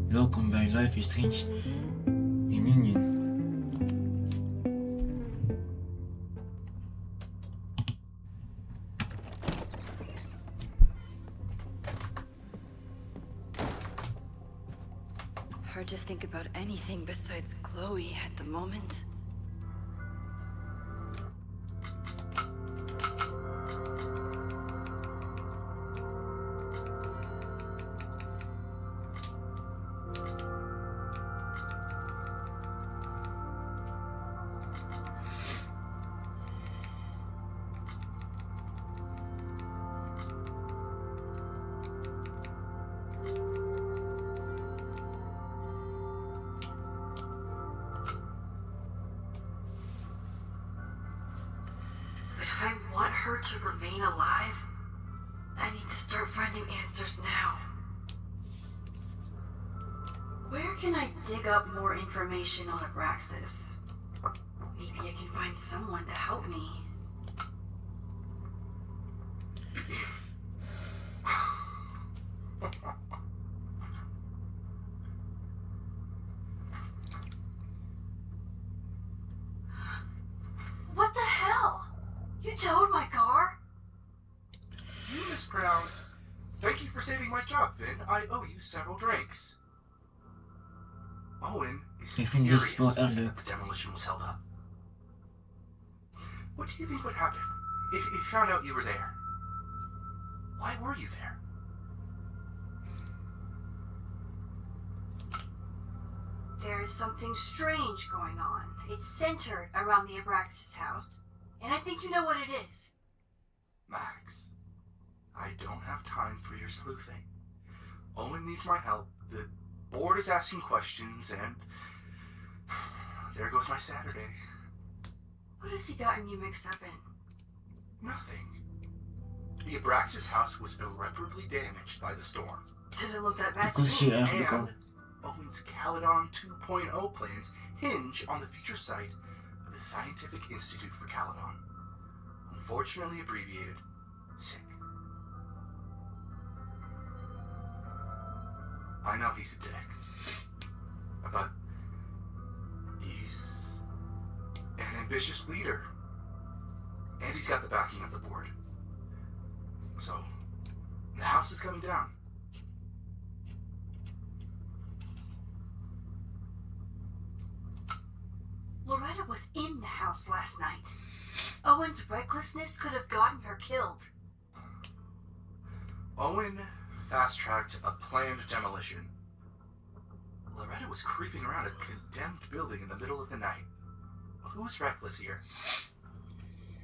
Welkom bij Life is Strange in Union. Hard to think about anything besides Chloe at the moment. But if I want her to remain alive, I need to start finding answers now. Where can I dig up more information on Abraxas? Maybe I can find someone to help me. What the hell? You towed my car? You mispronounced. Thank you for saving my job, Finn. I owe you several drinks. Owen is Ik vind dit furious spel erg that leuk. the demolition was held up. What do you think would happen if he found out you were there? Why were you there? There is something strange going on. It's centered around the Abraxas house, and I think you know what it is. Max, I don't have time for your sleuthing. Owen needs my help. The board is asking questions, and there goes my Saturday. What has he gotten you mixed up in? Nothing. The Abraxas house was irreparably damaged by the storm. Did it look that bad Ik to was hier me? eigenlijk al. And Owen's Caledon 2.0 plans hinge on the future site of the Scientific Institute for Caledon. Unfortunately abbreviated, SICK. I know he's a dick, but he's an ambitious leader. And he's got the backing of the board. So, the house is coming down. Loretta was in the house last night. Owen's recklessness could have gotten her killed. Owen fast-tracked a planned demolition. Loretta was creeping around a condemned building in the middle of the night. Who's reckless here?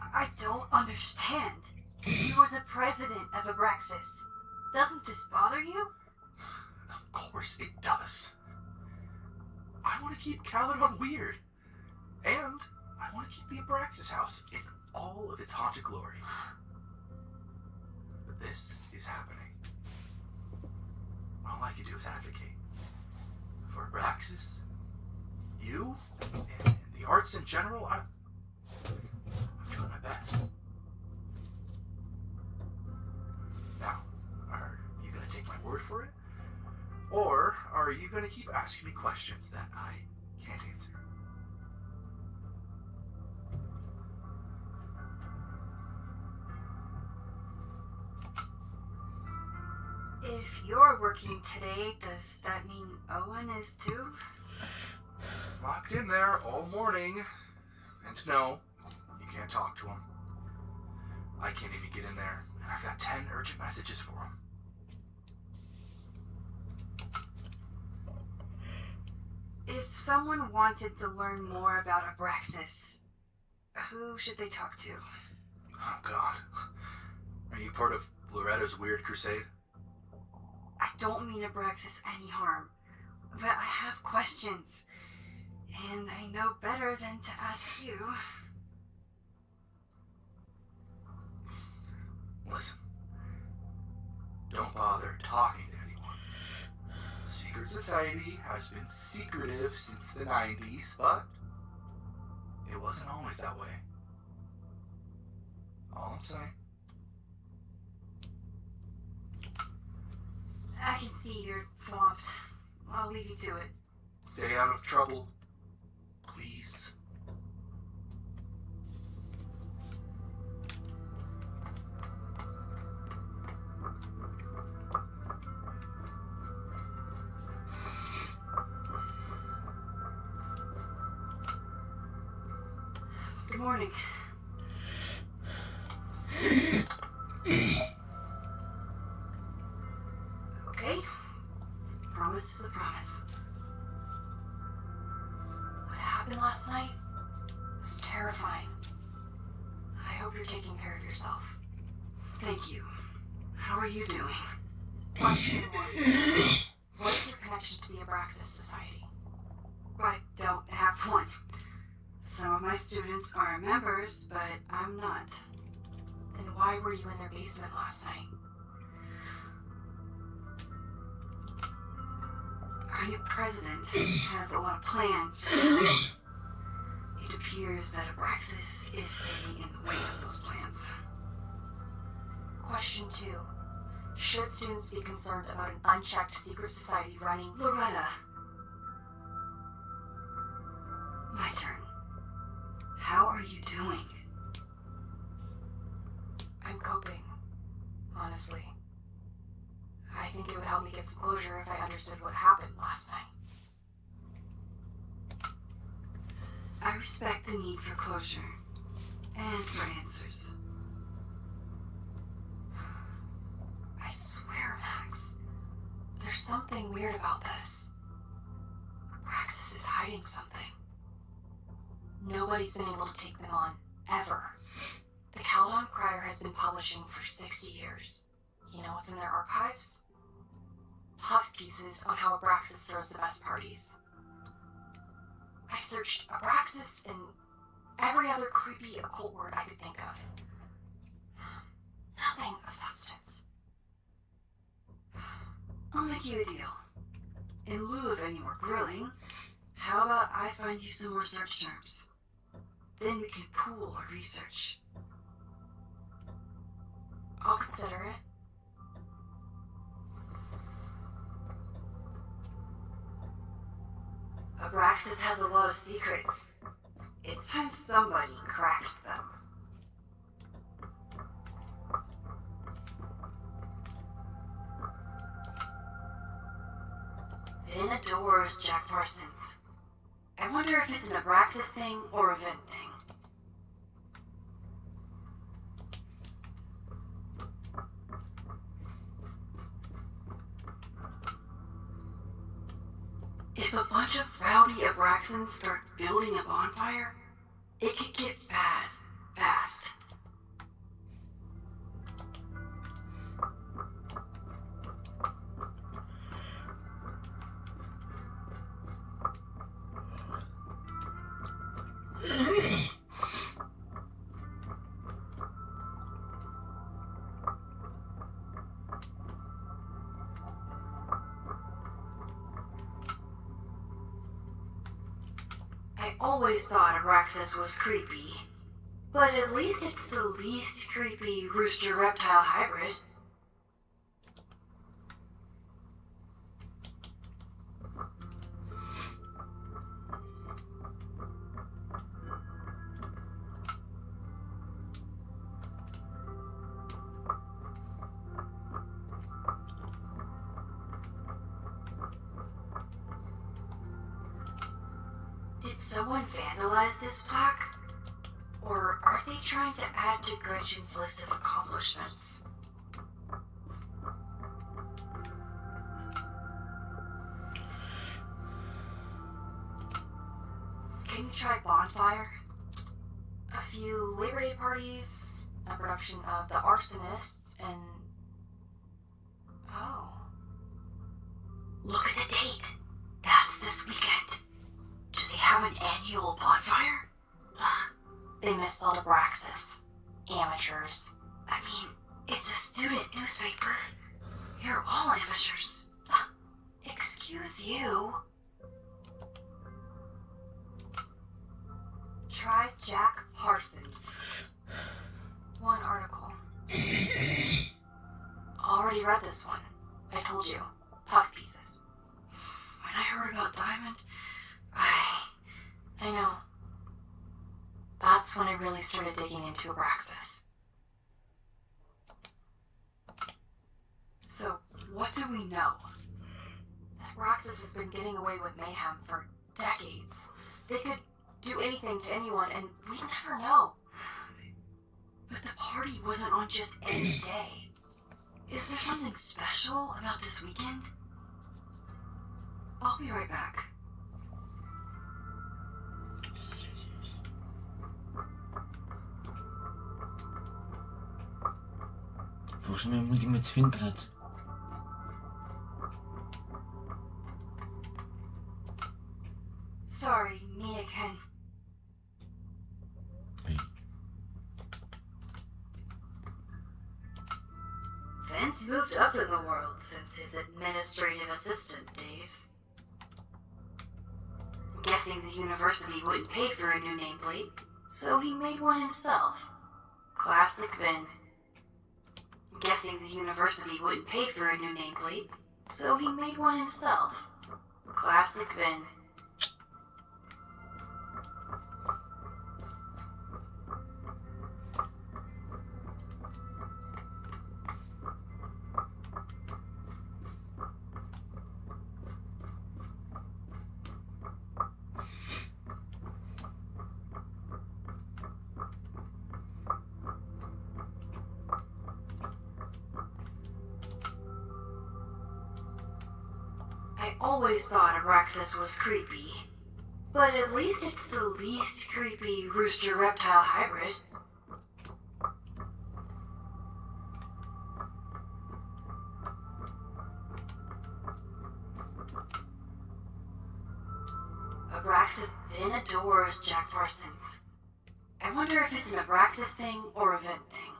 I don't understand. You were the president of Abraxas. Doesn't this bother you? Of course it does. I want to keep Caledon weird. And I want to keep the Abraxas house in all of its haunted glory. But this is happening. All I can do is advocate. For Abraxas, you, and the arts in general, I'm doing my best. Now, are you going to take my word for it? Or are you going to keep asking me questions that I can't answer? If you're working today, does that mean Owen is too? Locked in there all morning. And no, you can't talk to him. I can't even get in there, and I've got 10 urgent messages for him. If someone wanted to learn more about Abraxas, who should they talk to? Oh, God. Are you part of Loretta's weird crusade? I don't mean Abraxas any harm, but I have questions, and I know better than to ask you. Listen. Don't bother talking to anyone. Secret Society has been secretive since the 90s, but it wasn't always that way. All I'm saying. I can see you're swamped. I'll leave you to it. Stay out of trouble, please. Good morning. Okay. Promise is a promise. What happened last night was terrifying. I hope you're taking care of yourself. Thank you. How are you doing? Question 1. What is your connection to the Abraxas Society? I don't have one. Some of my students are members, but I'm not. And why were you in their basement last night? Our new president has a lot of plans for the It appears that Abraxas is standing in the way of those plans. Question 2. Should students be concerned about an unchecked secret society running? Loretta. My turn. How are you doing? I'm coping, honestly. I think it would help me get some closure if I understood what happened last night. I respect the need for closure and for answers. I swear, Max, there's something weird about this. Abraxas is hiding something. Nobody's been able to take them on, ever. The Caledon Crier has been publishing for 60 years. You know what's in their archives? Puff pieces on how Abraxas throws the best parties. I've searched Abraxas and every other creepy occult word I could think of. Nothing of substance. I'll make you a deal. In lieu of any more grilling, how about I find you some more search terms? Then we can pool our research. I'll consider it. Abraxas has a lot of secrets. It's time somebody cracked them. Vin adores Jack Parsons. I wonder if it's an Abraxas thing or a Vin thing. If a bunch of rowdy Abraxans start building a bonfire, it could get bad fast. I always thought Abraxas was creepy, but at least it's the least creepy rooster-reptile hybrid. Did someone vandalize this plaque? Or are they trying to add to Gretchen's list of accomplishments? Can you try bonfire? A few Labor Day parties, a production of The Arsonists, and... Oh. Look at the date. That's this weekend. Do they have an annual bonfire? Ugh, They misspelled Abraxas. Amateurs. I mean, it's a student newspaper. You're all amateurs. Excuse you. Try Jack Parsons. One article. Already read this one. I told you. Puff heard about Diamond, I know. That's when I really started digging into Abraxas. So, what do we know? Abraxas has been getting away with mayhem for decades. They could do anything to anyone, and we'd never know. But the party wasn't on just any day. Is there something special about this weekend? I'll be right back. Volgens mij moet ik met Finn praten. Sorry, me again. Hey. Vince moved up in the world since his administrative assistant days. I'm guessing the university wouldn't pay for a new nameplate, so he made one himself. Classic Vin. I'm guessing the university wouldn't pay for a new nameplate, so he made one himself. Classic Vin. I always thought Abraxas was creepy, but at least it's the least creepy rooster reptile hybrid. Abraxas then adores Jack Parsons. I wonder if it's an Abraxas thing or a Vin thing.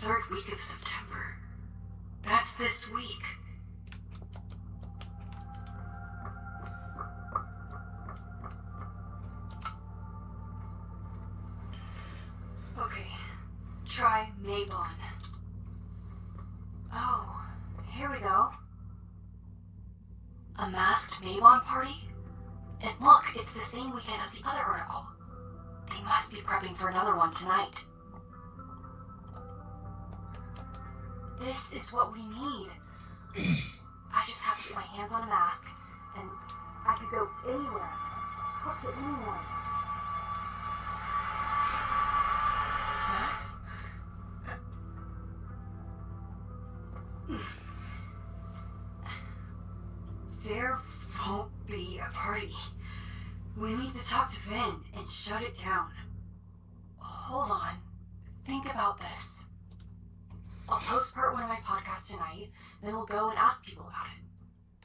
Third week of September. That's this week. Okay, try Mabon. Oh, here we go. A masked Mabon party? And look, it's the same weekend as the other article. They must be prepping for another one tonight. This is what we need. I just have to get my hands on a mask, and I could go anywhere. Talk to anyone. Max? There won't be a party. We need to talk to Vin and shut it down. Hold on. Think about this. I'll post part one of my podcast tonight, then we'll go and ask people about it.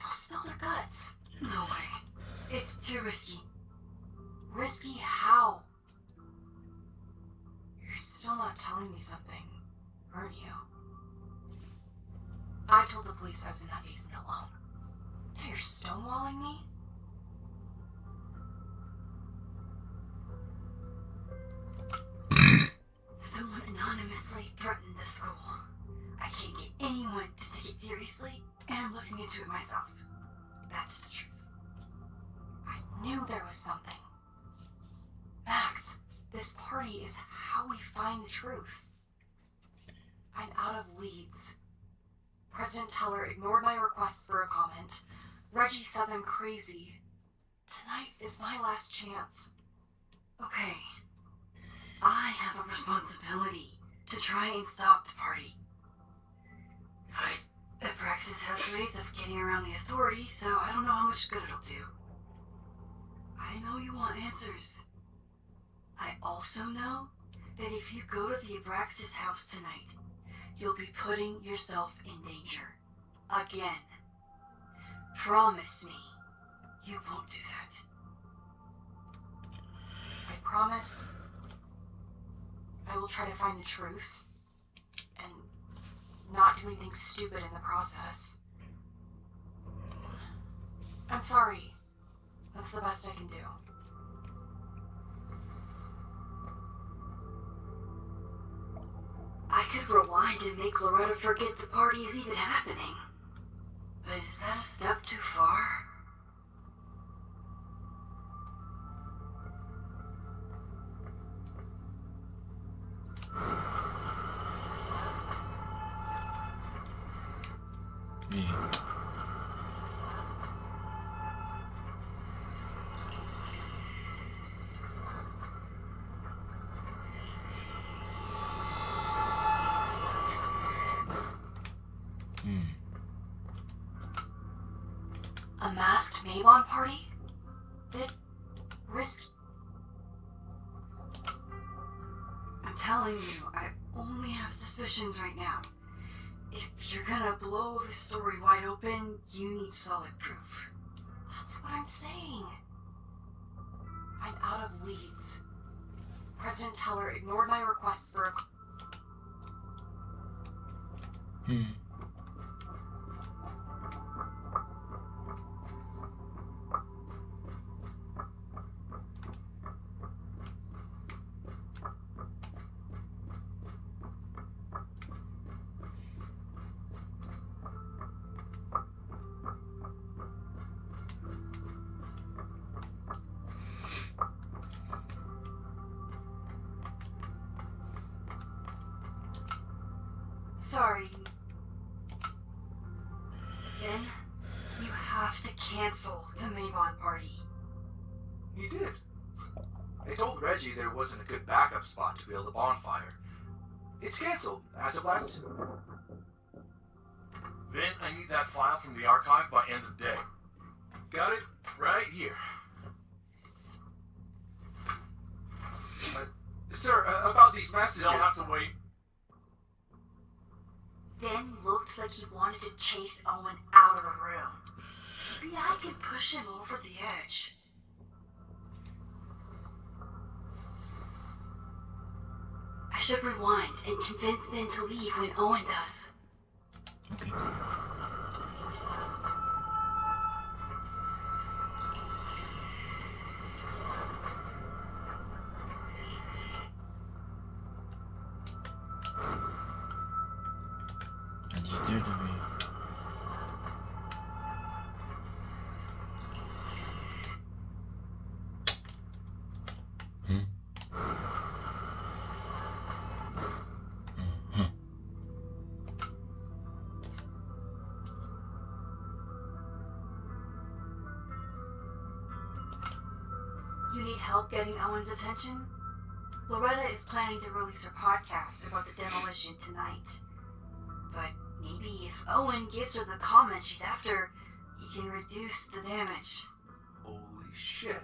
They'll spill their guts. No way. It's too risky. Risky how? You're still not telling me something, aren't you? I told the police I was in that basement alone. Now you're stonewalling me? Someone anonymously threatened the school. I can't get anyone to take it seriously, and I'm looking into it myself. That's the truth. I knew there was something. Max, this party is how we find the truth. I'm out of leads. President Teller ignored my requests for a comment. Reggie says I'm crazy. Tonight is my last chance. Okay. I have a responsibility to try and stop the party. But Abraxas has ways of getting around the authorities, so I don't know how much good it'll do. I know you want answers. I also know that if you go to the Abraxas house tonight, you'll be putting yourself in danger. Again. Promise me you won't do that. I promise I will try to find the truth and not do anything stupid in the process. I'm sorry. That's the best I can do. I could rewind and make Loretta forget the party is even happening. But is that a step too far? Me. A masked Mabon party? Bit risky. I'm telling you, I only have suspicions right now. If you're gonna blow this story wide open, you need solid proof. That's what I'm saying. I'm out of leads. President Teller ignored my requests for a... Sorry. Ben, you have to cancel the Mabon party. He did. I told Reggie there wasn't a good backup spot to build a bonfire. It's canceled as of last... Vin, I need that file from the archive by end of day. Got it right here. Sir, about these messages... They'll have to wait. Vin looked like he wanted to chase Owen out of the room. Maybe I can push him over the edge. I should rewind and convince Vin to leave when Owen does. Okay. And you dare to me. You need help getting Owen's attention? Loretta is planning to release her podcast about the demolition tonight. But maybe if Owen gives her the comment she's after, he can reduce the damage. Holy shit.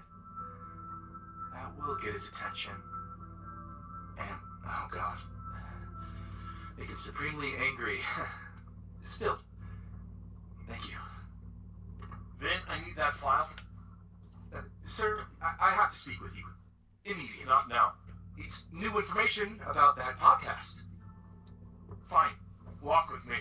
That will get his attention. And, oh god. Make him supremely angry. Still. Thank you. Vin, I need that file. Sir, I have to speak with you. Immediately. Not now. It's new information about that podcast. Fine. Walk with me.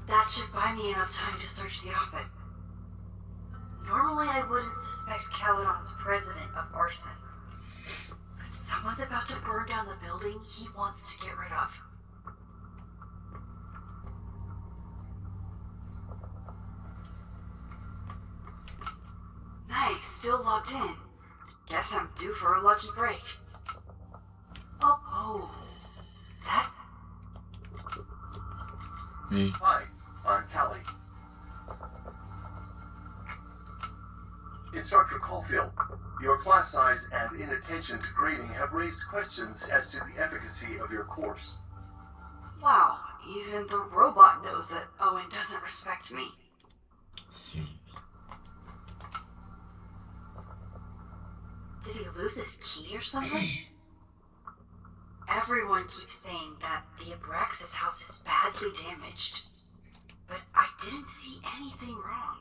That should buy me enough time to search the outfit. Normally I wouldn't suspect Caledon's president of arson. But someone's about to burn down the building he wants to get rid of. Nice, still logged in. Guess I'm due for a lucky break. Oh, that... Me. Hi, I'm Callie. Instructor Caulfield, your class size and inattention to grading have raised questions as to the efficacy of your course. Wow, even the robot knows that Owen doesn't respect me. Serious. lose his key or something? Everyone keeps saying that the Abraxas house is badly damaged, but I didn't see anything wrong.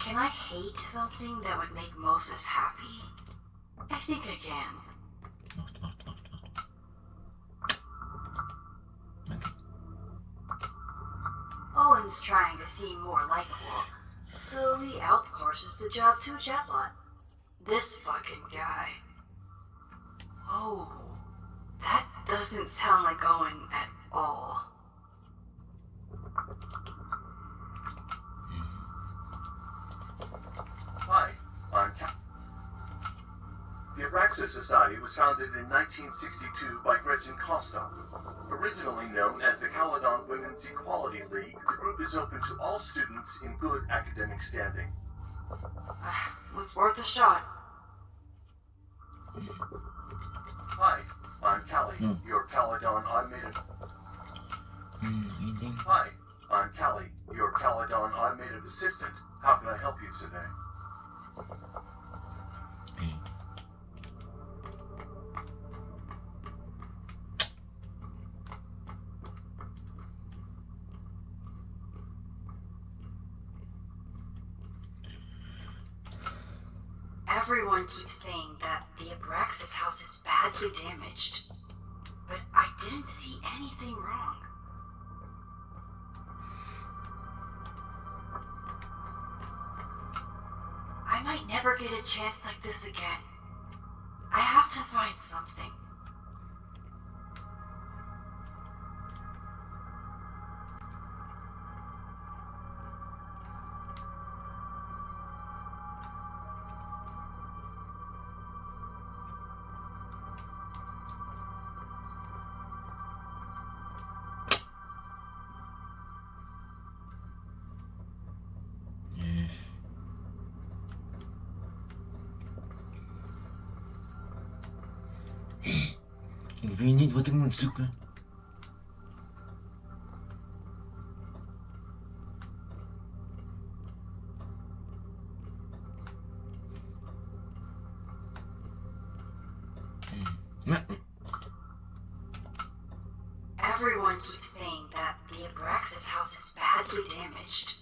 Can I hate something that would make Moses happy? I think I can. Wacht. Oké. Owen's trying to seem more likable, so he outsources the job to a chatbot. This fucking guy. Oh, that doesn't sound like Owen at all. Hi, I'm Cal. The Abraxas Society was founded in 1962 by Gretchen Kostoff. Originally known as the Caledon Women's Equality League, the group is open to all students in good academic standing. Was worth a shot. Hi, I'm Callie, your Caledon automated... Eén ding. Hi, I'm Callie, your Caledon automated assistant. How can I help you today? Oké. Everyone keeps saying that the Abraxas house is badly damaged, but I didn't see anything wrong. I might never get a chance like this again. I have to find something. Ik weet niet wat ik moet zoeken. Everyone keeps saying that the Abraxas house is badly damaged,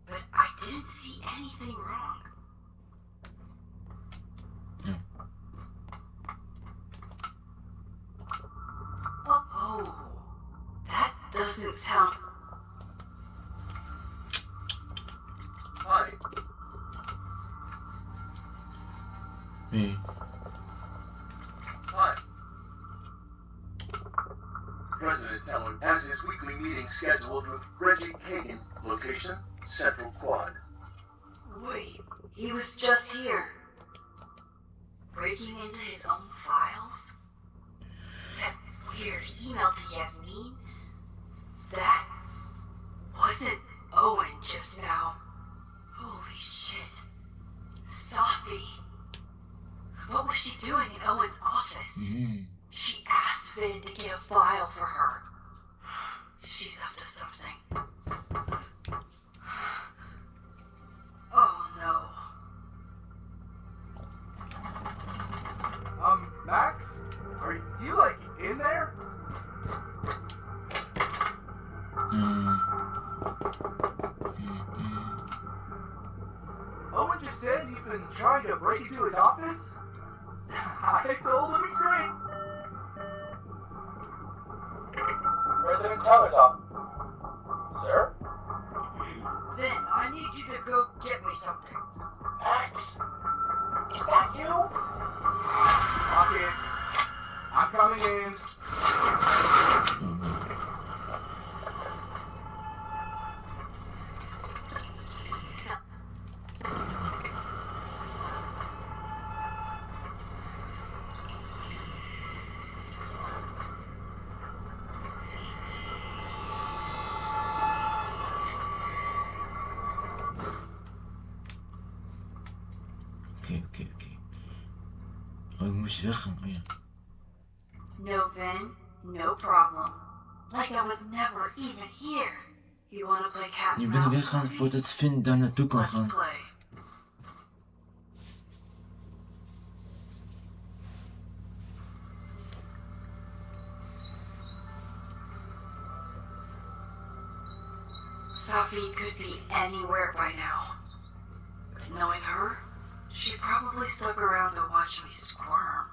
but I didn't see anything wrong. Oh, that doesn't sound... Hi. Nee. Hi. President Teller has his weekly meeting scheduled with Reggie Kagan, location Central Quad. Wait, he was just here. Breaking into his own files? That weird email to Yasmin? That wasn't Owen just now. Holy shit. Sophie. What was she doing in Owen's office? She asked Vin to get a file for her. She's up to something. Oh no. Max? Are you, like, in there? Owen just said you've been trying to break into his office? I told him he's great. President Teller's office. Sir? Vin, I need you to go get me something. Max? Is that you? Okay. I'm coming in. Oké. Oh, ik moest weggaan. Oh ja. No, Vin. No problem. Like I was never even here. You wanna play cat Nu and ben ik mouse? weggaan Sophie? voordat Finn daar naartoe kan Let's gaan. play. Sophie could be anywhere by now. But knowing her, she probably stuck around to watch me squirm.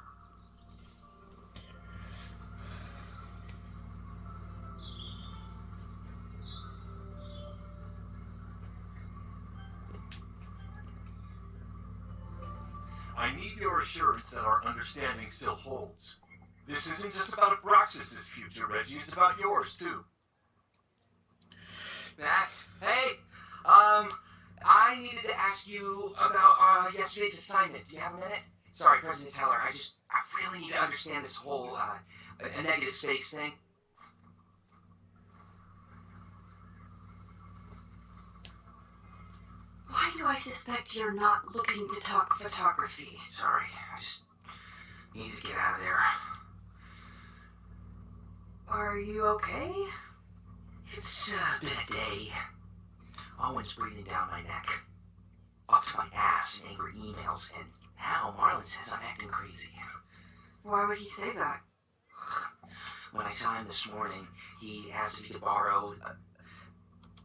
I need your assurance that our understanding still holds. This isn't just about Abraxas' future, Reggie. It's about yours, too. Max, hey, I needed to ask you about yesterday's assignment. Do you have a minute? Sorry, President Teller, I really need to understand this whole, a negative space thing. Why do I suspect you're not looking to talk photography? Sorry, I just need to get out of there. Are you okay? It's been a day. Owen's breathing down my neck, up to my ass in angry emails, and now Marlon says I'm acting crazy. Why would he say that? When I saw him this morning, he asked if he could borrow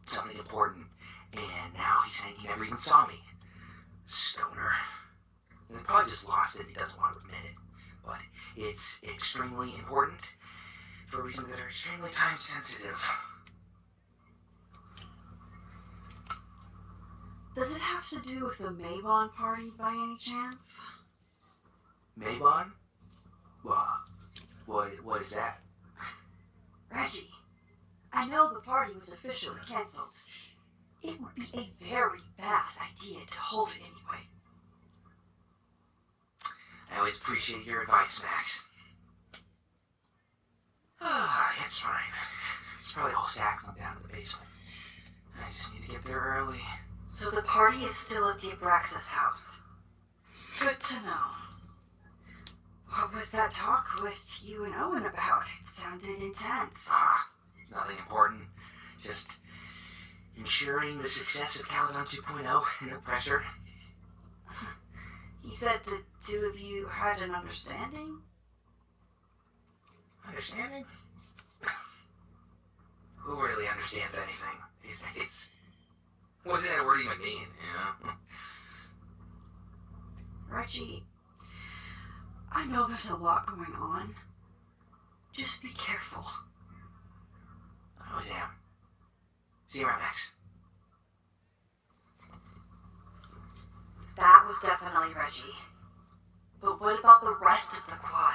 something important, and now he's saying he never even saw me. Stoner. He probably just lost it, he doesn't want to admit it, but it's extremely important for reasons that are extremely time sensitive. Does it have to do with the Mabon party by any chance? Mabon? What is that? Reggie, I know the party was officially cancelled. It would be a very bad idea to hold it anyway. I always appreciate your advice, Max. It's fine. It's probably a whole stack from down in the basement. I just need to get there early. So the party is still at the Abraxas house. Good to know. What was that talk with you and Owen about? It sounded intense. Nothing important. Just ensuring the success of Caledon 2.0. No pressure. He said the two of you had an understanding? Understanding? Who really understands anything these days? What does that word even mean, yeah? Reggie, I know there's a lot going on. Just be careful. I always am. See you around, Max. That was definitely Reggie. But what about the rest of the quad?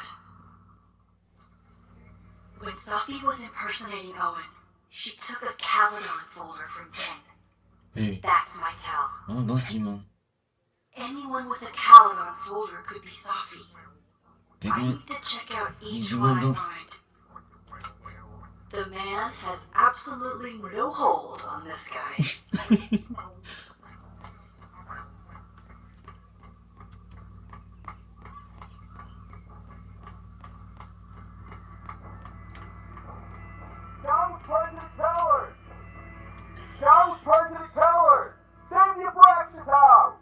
When Sophie was impersonating Owen, she took a Caledon folder from Ben. Hey. That's my tell. Oh, dat is die man. Anyone with a Caledon folder could be Sophie. Kijk I maar. need to check out each Die one I man dat. find. The man has absolutely no hold on this guy. Shout President Teller! Shout President Teller! Save the Abraxas house!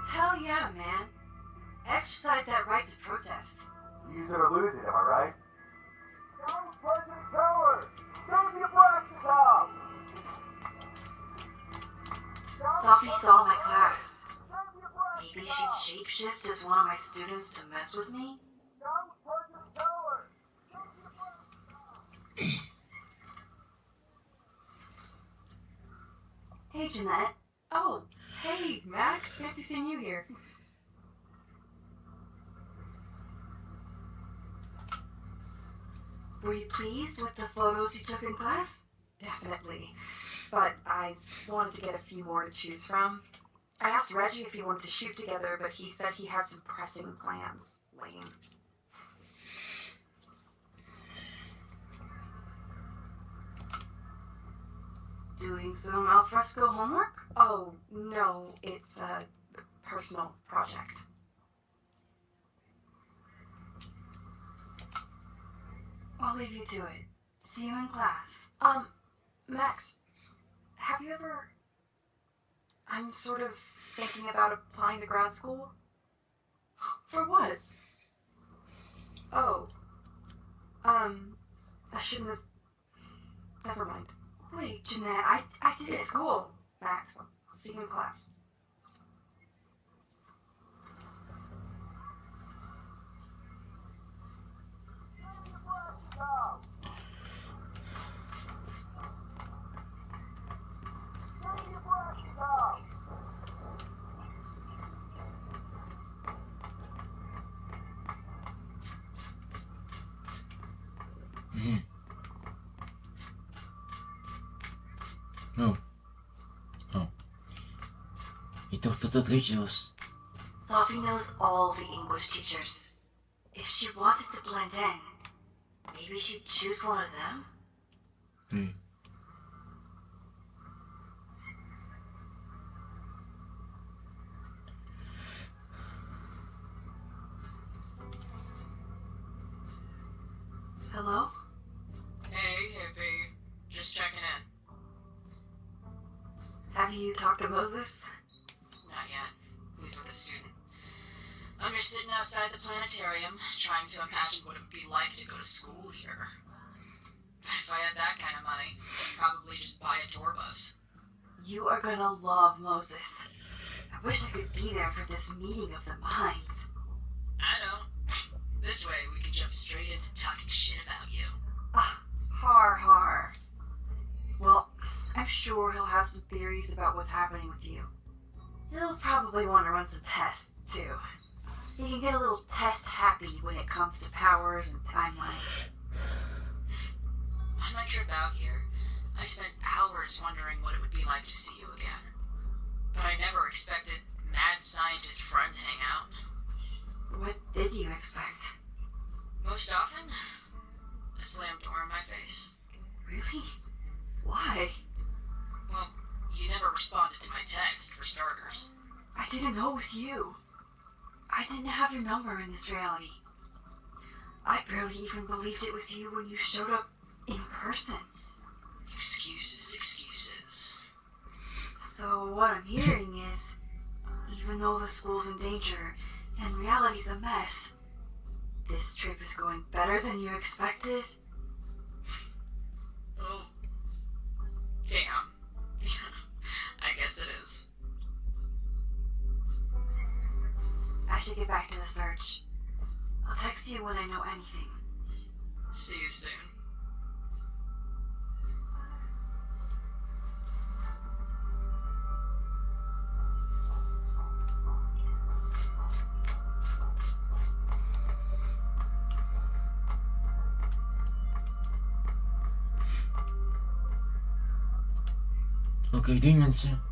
Hell yeah, man. Exercise that right to protest. Use it or lose it, am I right? Shout President Teller! Save the Abraxas house! Sophie saw my class. Maybe she'd shapeshift as one of my students to mess with me? Hey, Jeanette. Oh, hey, Max. Fancy seeing you here. Were you pleased with the photos you took in class? Definitely. But I wanted to get a few more to choose from. I asked Reggie if he wanted to shoot together, but he said he had some pressing plans. Lame. Doing some alfresco homework? Oh, no, it's a personal project. I'll leave you to it. See you in class. Max, have you ever... I'm sort of thinking about applying to grad school. For what? Oh. I shouldn't have... Never mind. Wait, Jeanette, I did it. It's cool, Max. I'll see you in class. No. Oh. Ich dachte, das richtig was. Sophie knows all the English teachers. If she wanted to blend in, maybe she'd choose one of them? Hey. Hello? Hey, hippie. Just checking in. Have you talked to Moses? Not yet. He's with a student. I'm just sitting outside the planetarium, trying to imagine what it would be like to go to school here. But if I had that kind of money, I'd probably just buy a tour bus. You are gonna love Moses. I wish I could be there for this meeting of the minds. I know. This way, we can jump straight into talking shit about you. Har. Well, I'm sure he'll have some theories about what's happening with you. He'll probably want to run some tests, too. He can get a little test happy when it comes to powers and timelines. On my trip out here, I spent hours wondering what it would be like to see you again. But I never expected mad scientist friend hangout. What did you expect? Most often, a slam door in my face. Really? Why? Well, you never responded to my text, for starters. I didn't know it was you. I didn't have your number in this reality. I barely even believed it was you when you showed up in person. Excuses. So what I'm hearing is, even though the school's in danger and reality's a mess, this trip is going better than you expected? Oh, damn. I guess it is. I should get back to the search. I'll text you when I know anything. See you soon. Oké, doei mensen.